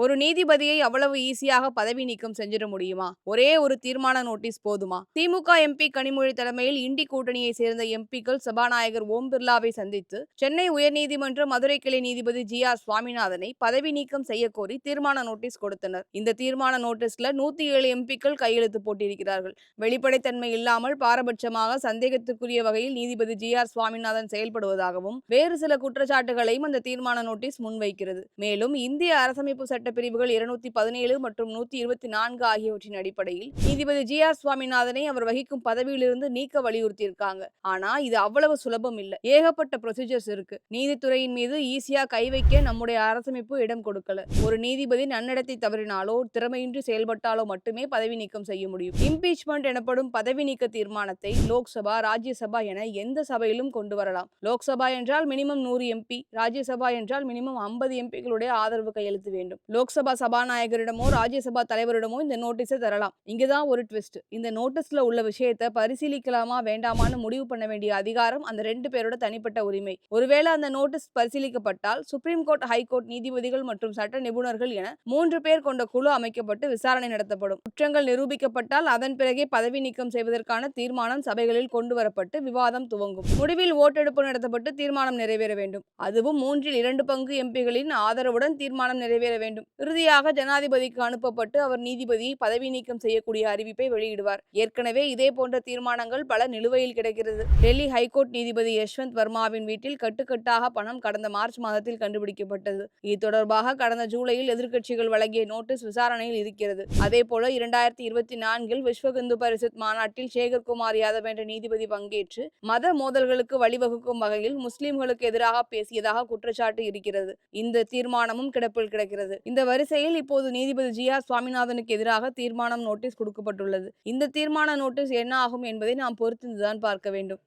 ஒரு நீதிபதியை அவ்வளவு ஈஸியாக பதவி நீக்கம் செஞ்சிட முடியுமா? ஒரே ஒரு தீர்மான நோட்டீஸ் போதுமா? திமுக எம்பி கனிமொழி தலைமையில் இண்டி கூட்டணியை சேர்ந்த எம்பிக்கள் சபாநாயகர் ஓம் பிர்லாவை சந்தித்து சென்னை உயர்நீதிமன்ற மதுரை கிளை நீதிபதி ஜி.ஆர். சுவாமிநாதனை பதவி நீக்கம் செய்யக்கோரி தீர்மான நோட்டீஸ் கொடுத்தனர். இந்த தீர்மான நோட்டீஸ்ல 107 எம்பிக்கள் கையெழுத்து போட்டிருக்கிறார்கள். வெளிப்படைத்தன்மை இல்லாமல் பாரபட்சமாக சந்தேகத்துக்குரிய வகையில் நீதிபதி ஜி.ஆர். சுவாமிநாதன் செயல்படுவதாகவும் வேறு சில குற்றச்சாட்டுகளையும் அந்த தீர்மான நோட்டீஸ் முன்வைக்கிறது. மேலும் இந்திய அரசமைப்பு சட்ட பிரிவுகள் 217 மற்றும் 124 ஆகியவற்றின் அடிப்படையில் நீதிபதி ஜி.ஆர். சுவாமிநாதனை அவர் வகிக்கும் பதவியிலிருந்து நீக்க வலியுறுத்தியிருக்காங்க. ஆனா இது அவ்வளவு சுலபம் இல்ல. ஏகப்பட்ட ப்ரொசீஜர்ஸ் இருக்கு. நீதித்துறையின் மீது ஈஸியா கை வைக்க நம்முடைய அரசமைப்பு இடம் கொடுக்கல. ஒரு நீதிபதி நன்னடத்தை தவறினாலோ திறமையின்றி செயல்பட்டாலோ மட்டுமே பதவி நீக்கம் செய்ய முடியும். இம்பீச்மெண்ட் எனப்படும் பதவி நீக்க தீர்மானத்தை லோக்சபா, ராஜ்யசபா என எந்த சபையிலும் கொண்டு வரலாம். லோக்சபா என்றால் மினிமம் 100 எம்பி, ராஜ்யசபா என்றால் மினிமம் 50 எம்பிகளுடைய ஆதரவு கையெழுத்து வேண்டும். லோக்சபா சபாநாயகரிடமோ ராஜ்யசபா தலைவரிடமோ இந்த நோட்டீஸை தரலாம். இங்கதான் ஒரு ட்விஸ்ட். இந்த நோட்டீஸ்ல உள்ள விஷயத்தை பரிசீலிக்கலாமா வேண்டாமான்னு முடிவு பண்ண வேண்டிய அதிகாரம் அந்த 2 பேரோட தனிப்பட்ட உரிமை. ஒருவேளை அந்த நோட்டீஸ் பரிசீலிக்கப்பட்டால் சுப்ரீம் கோர்ட், ஹைகோர்ட் நீதிபதிகள் மற்றும் சட்ட நிபுணர்கள் என 3 பேர் கொண்ட குழு அமைக்கப்பட்டு விசாரணை நடத்தப்படும். குற்றங்கள் நிரூபிக்கப்பட்டால் அதன் பிறகே பதவி நீக்கம் செய்வதற்கான தீர்மானம் சபைகளில் கொண்டு வரப்பட்டு விவாதம் துவங்கும். முடிவில் ஓட்டெடுப்பு நடத்தப்பட்டு தீர்மானம் நிறைவேற வேண்டும். அதுவும் 3/2 பங்கு எம்பிகளின் ஆதரவுடன் தீர்மானம் நிறைவேற வேண்டும். இறுதியாக ஜனாதிபதிக்கு அனுப்பப்பட்டு அவர் நீதிபதியை பதவி நீக்கம் செய்யக்கூடிய அறிவிப்பை வெளியிடுவார். ஏற்கனவே இதே போன்ற தீர்மானங்கள் பல நிலுவையில் கிடைக்கிறது. டெல்லி ஹைகோர்ட் நீதிபதி யஷ்வந்த் வர்மாவின் வீட்டில் கட்டுக்கட்டாக பணம் கடந்த மார்ச் மாதத்தில் கண்டுபிடிக்கப்பட்டது. இது தொடர்பாக கடந்த ஜூலையில் எதிர்க்கட்சிகள் வழங்கிய நோட்டீஸ் விசாரணையில் இருக்கிறது. அதேபோல 2024 விஸ்வ இந்து பரிஷத் மாநாட்டில் சேகர்குமார் யாதவ் என்ற நீதிபதி பங்கேற்று மத மோதல்களுக்கு வழிவகுக்கும் வகையில் முஸ்லிம்களுக்கு எதிராக பேசியதாக குற்றச்சாட்டு இருக்கிறது. இந்த தீர்மானமும் கிடப்பில் கிடக்கிறது. இந்த வரிசையில் இப்போது நீதிபதி ஜி.ஆர். சுவாமிநாதனுக்கு எதிராக தீர்மானம் நோட்டீஸ் கொடுக்கப்பட்டுள்ளது. இந்த தீர்மான நோட்டீஸ் என்ன ஆகும் என்பதை நாம் பொறுத்திருந்துதான் பார்க்க வேண்டும்.